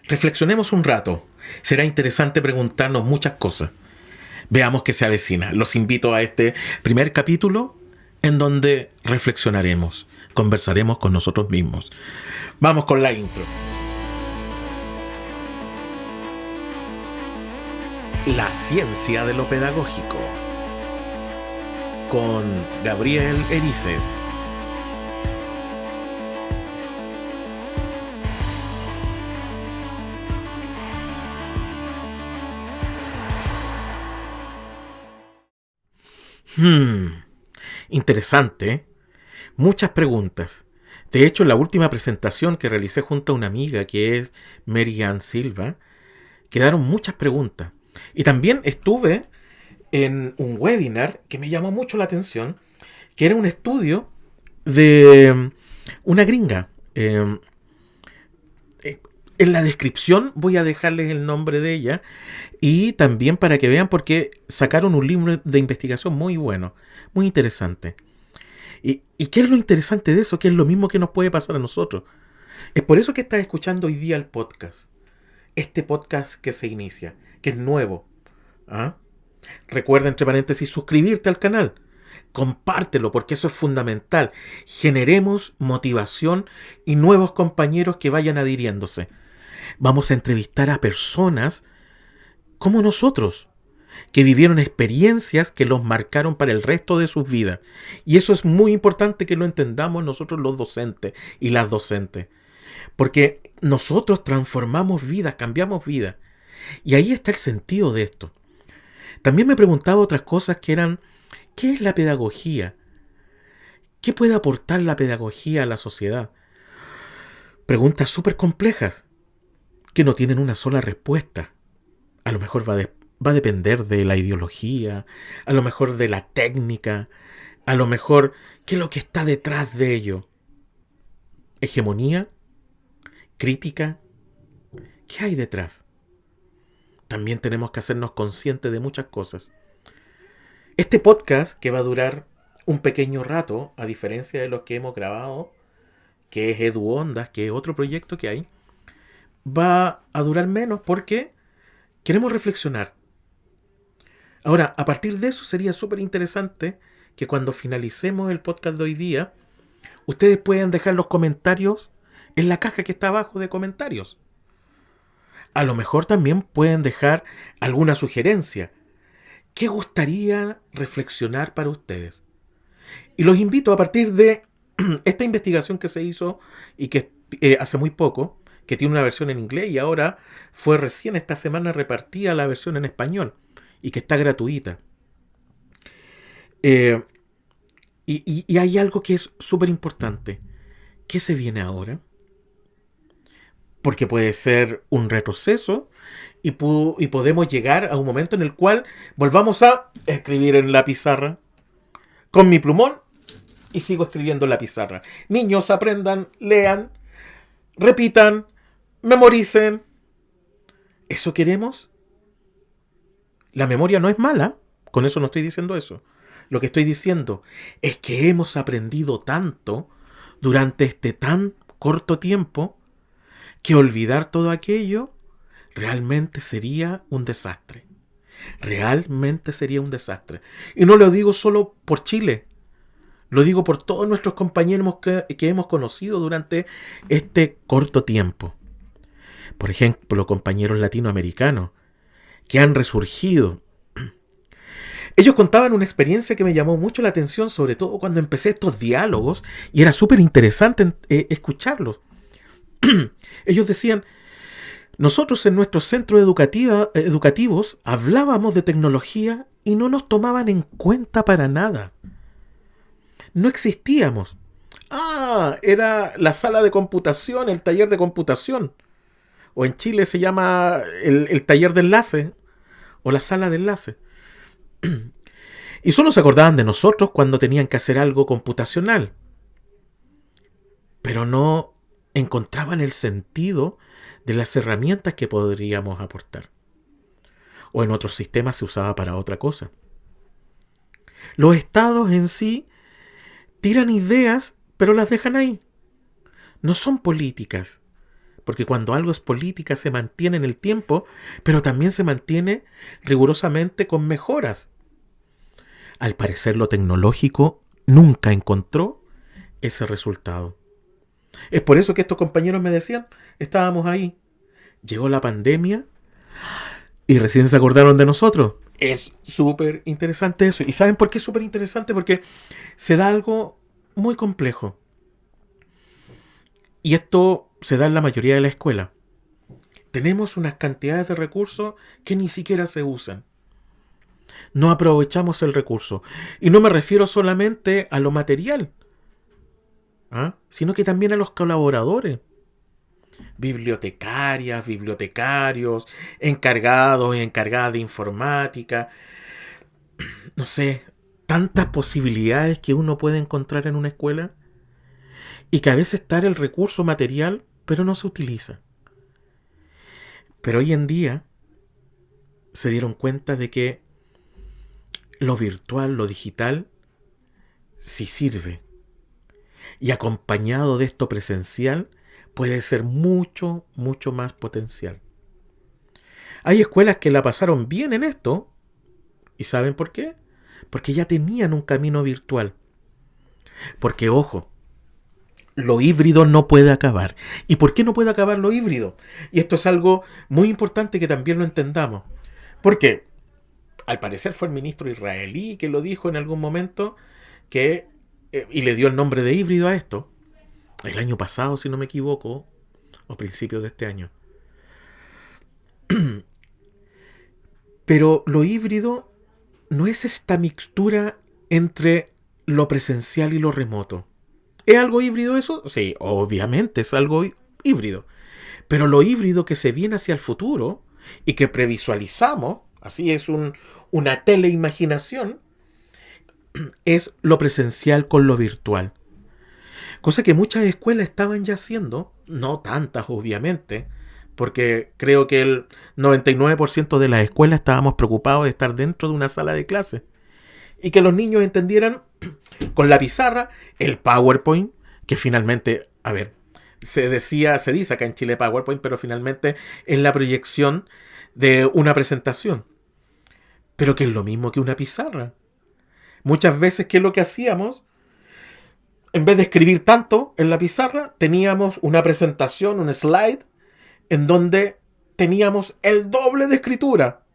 Reflexionemos un rato. Será interesante preguntarnos muchas cosas. Veamos qué se avecina. Los invito a este primer capítulo en donde reflexionaremos, conversaremos con nosotros mismos. Vamos con la intro. La ciencia de lo pedagógico. Con Gabriel Erices. Interesante, ¿eh? Muchas preguntas. De hecho, en la última presentación que realicé junto a una amiga que es Mary Ann Silva, quedaron muchas preguntas. Y también estuve en un webinar que me llamó mucho la atención, que era un estudio de una gringa. En la descripción voy a dejarles el nombre de ella y también para que vean porque sacaron un libro de investigación muy bueno, muy interesante. ¿Y qué es lo interesante de eso? Que es lo mismo que nos puede pasar a nosotros. Es por eso que estás escuchando hoy día el podcast. Este podcast que se inicia, que es nuevo. ¿Ah? Recuerda, entre paréntesis, suscribirte al canal. Compártelo porque eso es fundamental. Generemos motivación y nuevos compañeros que vayan adhiriéndose. Vamos a entrevistar a personas como nosotros, que vivieron experiencias que los marcaron para el resto de sus vidas. Y eso es muy importante que lo entendamos nosotros los docentes y las docentes. Porque nosotros transformamos vidas, cambiamos vidas. Y ahí está el sentido de esto. También me preguntaba otras cosas que eran, ¿qué es la pedagogía? ¿Qué puede aportar la pedagogía a la sociedad? Preguntas súper complejas que no tienen una sola respuesta. A lo mejor va a depender de la ideología, a lo mejor de la técnica, a lo mejor qué es lo que está detrás de ello. ¿Hegemonía? ¿Crítica? ¿Qué hay detrás? También tenemos que hacernos conscientes de muchas cosas. Este podcast, que va a durar un pequeño rato, a diferencia de los que hemos grabado, que es Edu Ondas, que es otro proyecto que hay, va a durar menos porque queremos reflexionar. Ahora, a partir de eso sería súper interesante que cuando finalicemos el podcast de hoy día, ustedes puedan dejar los comentarios en la caja que está abajo de comentarios. A lo mejor también pueden dejar alguna sugerencia. ¿Qué gustaría reflexionar para ustedes? Y los invito a partir de esta investigación que se hizo y que hace muy poco, que tiene una versión en inglés y ahora fue recién esta semana repartida la versión en español y que está gratuita. Y hay algo que es súper importante. ¿Qué se viene ahora? Porque puede ser un retroceso y podemos llegar a un momento en el cual volvamos a escribir en la pizarra con mi plumón y sigo escribiendo en la pizarra. Niños, aprendan, lean, repitan, memoricen. ¿Eso queremos? La memoria no es mala, con eso no estoy diciendo eso. Lo que estoy diciendo es que hemos aprendido tanto durante este tan corto tiempo que olvidar todo aquello realmente sería un desastre. Realmente sería un desastre. Y no lo digo solo por Chile, lo digo por todos nuestros compañeros que hemos conocido durante este corto tiempo. Por ejemplo, compañeros latinoamericanos que han resurgido. Ellos contaban una experiencia que me llamó mucho la atención, sobre todo cuando empecé estos diálogos, y era súper interesante escucharlos. Ellos decían, nosotros en nuestros centros educativos hablábamos de tecnología y no nos tomaban en cuenta para nada. No existíamos. Era la sala de computación, el taller de computación. O en Chile se llama el taller de enlace o la sala de enlace. Y solo se acordaban de nosotros cuando tenían que hacer algo computacional. Pero no encontraban el sentido de las herramientas que podríamos aportar. O en otros sistemas se usaba para otra cosa. Los estados en sí tiran ideas, pero las dejan ahí. No son políticas, Porque cuando algo es política se mantiene en el tiempo, pero también se mantiene rigurosamente con mejoras. Al parecer lo tecnológico nunca encontró ese resultado. Es por eso que estos compañeros me decían, estábamos ahí, llegó la pandemia y recién se acordaron de nosotros. Es súper interesante eso. ¿Y saben por qué es súper interesante? Porque se da algo muy complejo. Y esto se da en la mayoría de la escuela. Tenemos unas cantidades de recursos que ni siquiera se usan. No aprovechamos el recurso. Y no me refiero solamente a lo material, sino que también a los colaboradores. Bibliotecarias, bibliotecarios, encargados y encargadas de informática. No sé, tantas posibilidades que uno puede encontrar en una escuela y que a veces está el recurso material, pero no se utiliza. Pero hoy en día se dieron cuenta de que lo virtual, lo digital, sí sirve. Y acompañado de esto presencial, puede ser mucho, mucho más potencial. Hay escuelas que la pasaron bien en esto. ¿Y saben por qué? Porque ya tenían un camino virtual. Porque, ojo, lo híbrido no puede acabar. ¿Y por qué no puede acabar lo híbrido? Y esto es algo muy importante que también lo entendamos. Porque, al parecer fue el ministro israelí que lo dijo en algún momento, y le dio el nombre de híbrido a esto, el año pasado, si no me equivoco, o principios de este año. Pero lo híbrido no es esta mixtura entre lo presencial y lo remoto. ¿Es algo híbrido eso? Sí, obviamente es algo híbrido. Pero lo híbrido que se viene hacia el futuro y que previsualizamos, así es una teleimaginación, es lo presencial con lo virtual. Cosa que muchas escuelas estaban ya haciendo, no tantas obviamente, porque creo que el 99% de las escuelas estábamos preocupados de estar dentro de una sala de clase y que los niños entendieran con la pizarra el PowerPoint, que finalmente, se dice acá en Chile PowerPoint, pero finalmente es la proyección de una presentación, pero que es lo mismo que una pizarra. Muchas veces, ¿qué es lo que hacíamos? En vez de escribir tanto en la pizarra, teníamos una presentación, un slide, en donde teníamos el doble de escritura,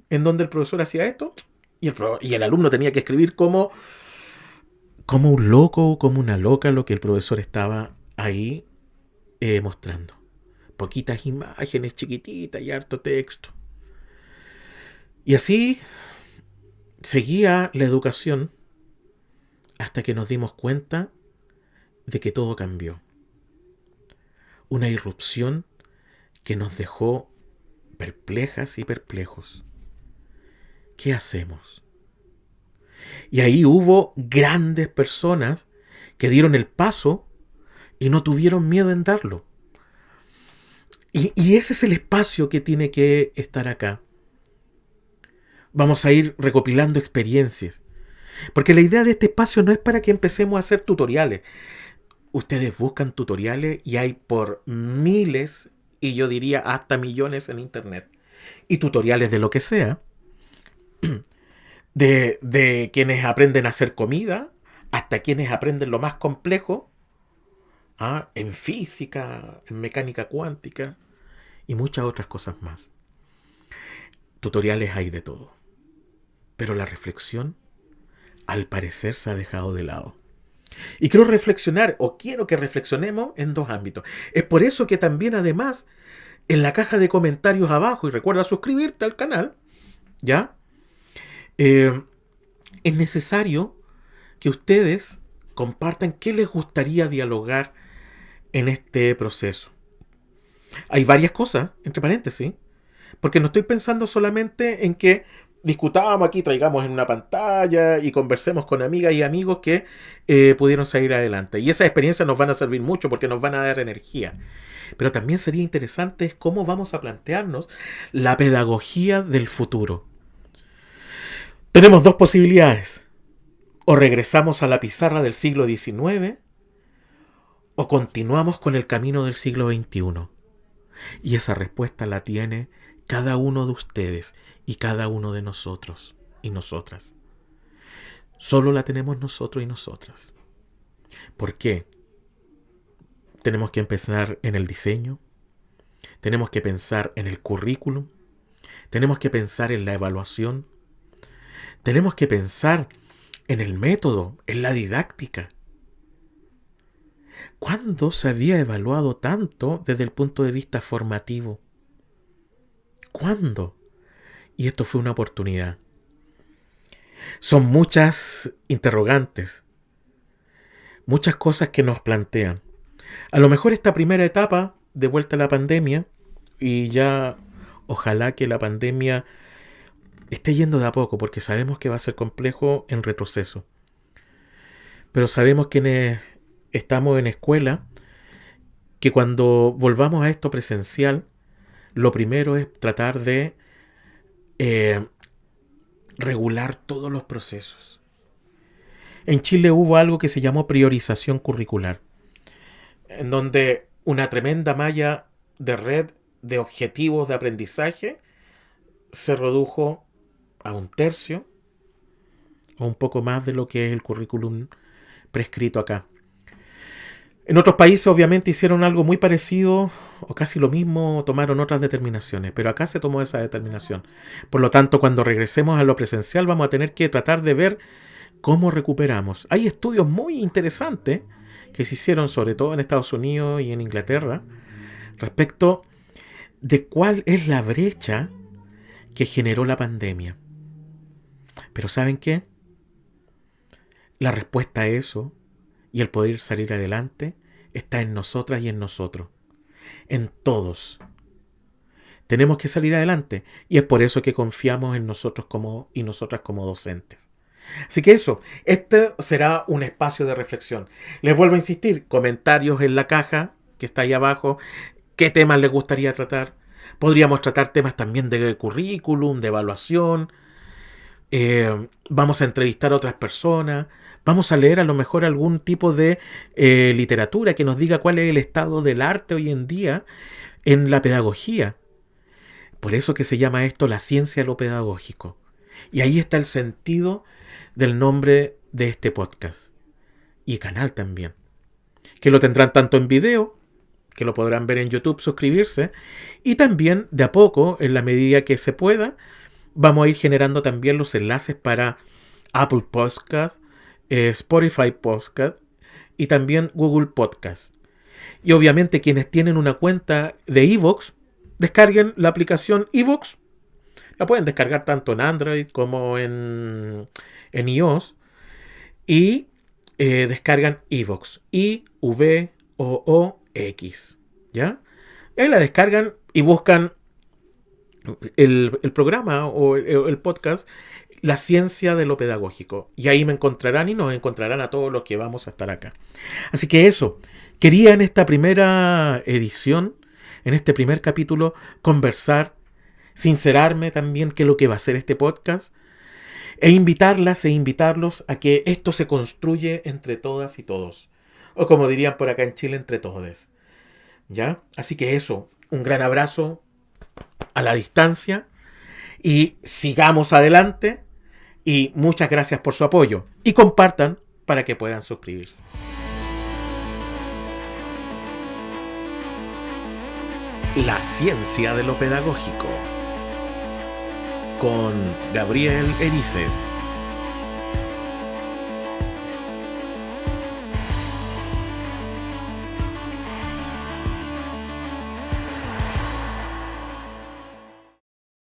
en donde el profesor hacía esto y el alumno tenía que escribir como un loco o como una loca lo que el profesor estaba ahí mostrando. Poquitas imágenes chiquititas y harto texto. Y así seguía la educación hasta que nos dimos cuenta de que todo cambió. Una irrupción que nos dejó perplejas y perplejos. ¿Qué hacemos? Y ahí hubo grandes personas que dieron el paso y no tuvieron miedo en darlo. Y ese es el espacio que tiene que estar acá. Vamos a ir recopilando experiencias. Porque la idea de este espacio no es para que empecemos a hacer tutoriales. Ustedes buscan tutoriales y hay por miles, y yo diría hasta millones en internet. Y tutoriales de lo que sea. De quienes aprenden a hacer comida, hasta quienes aprenden lo más complejo, en física, en mecánica cuántica y muchas otras cosas más. Tutoriales hay de todo. Pero la reflexión, al parecer, se ha dejado de lado. Y quiero que reflexionemos en dos ámbitos. Es por eso que también, además, en la caja de comentarios abajo, y recuerda suscribirte al canal, ¿ya? Es necesario que ustedes compartan qué les gustaría dialogar en este proceso. Hay varias cosas, entre paréntesis, porque no estoy pensando solamente en que discutamos aquí, traigamos en una pantalla y conversemos con amigas y amigos que pudieron salir adelante. Y esas experiencias nos van a servir mucho porque nos van a dar energía. Pero también sería interesante cómo vamos a plantearnos la pedagogía del futuro. Tenemos dos posibilidades. O regresamos a la pizarra del siglo XIX ¿O continuamos con el camino del siglo XXI? Y esa respuesta la tiene cada uno de ustedes y cada uno de nosotros y nosotras. Solo la tenemos nosotros y nosotras. ¿Por qué? Tenemos que empezar en el diseño, tenemos que pensar en el currículum, tenemos que pensar en la evaluación, tenemos que pensar en el método, en la didáctica. ¿Cuándo se había evaluado tanto desde el punto de vista formativo? ¿Cuándo? Y esto fue una oportunidad. Son muchas interrogantes, muchas cosas que nos plantean. A lo mejor esta primera etapa, de vuelta a la pandemia, y ya ojalá que la pandemia esté yendo de a poco, porque sabemos que va a ser complejo en retroceso. Pero sabemos quienes estamos en escuela, que cuando volvamos a esto presencial, lo primero es tratar de regular todos los procesos. En Chile hubo algo que se llamó priorización curricular, en donde una tremenda malla de red de objetivos de aprendizaje se redujo a un tercio o un poco más de lo que es el currículum prescrito acá. En otros países obviamente hicieron algo muy parecido o casi lo mismo, tomaron otras determinaciones, pero acá se tomó esa determinación. Por lo tanto, cuando regresemos a lo presencial vamos a tener que tratar de ver cómo recuperamos. Hay estudios muy interesantes que se hicieron sobre todo en Estados Unidos y en Inglaterra respecto de cuál es la brecha que generó la pandemia. Pero ¿saben qué? La respuesta a eso y el poder salir adelante está en nosotras y en nosotros. En todos. Tenemos que salir adelante y es por eso que confiamos en nosotros y nosotras como docentes. Así que eso, este será un espacio de reflexión. Les vuelvo a insistir, comentarios en la caja que está ahí abajo, qué temas les gustaría tratar. Podríamos tratar temas también de currículum, de evaluación. Vamos a entrevistar a otras personas. Vamos a leer a lo mejor algún tipo de literatura que nos diga cuál es el estado del arte hoy en día en la pedagogía. Por eso que se llama esto la ciencia de lo pedagógico. Y ahí está el sentido del nombre de este podcast. Y canal también. Que lo tendrán tanto en video, que lo podrán ver en YouTube, suscribirse. Y también, de a poco, en la medida que se pueda, vamos a ir generando también los enlaces para Apple Podcast, Spotify Podcast y también Google Podcast. Y obviamente quienes tienen una cuenta de iVoox, descarguen la aplicación iVoox. La pueden descargar tanto en Android como en iOS. Y descargan iVoox. iVoox. ¿Ya? Ahí la descargan y buscan el programa o el podcast La ciencia de lo pedagógico. Y ahí me encontrarán y nos encontrarán a todos los que vamos a estar acá. Así que eso. Quería en esta primera edición, en este primer capítulo, conversar, sincerarme también qué es lo que va a ser este podcast, e invitarlas e invitarlos a que esto se construye entre todas y todos. O como dirían por acá en Chile, entre todes. ¿Ya? Así que eso, un gran abrazo a la distancia y sigamos adelante y muchas gracias por su apoyo y compartan para que puedan suscribirse. La ciencia de lo pedagógico con Gabriel Erices.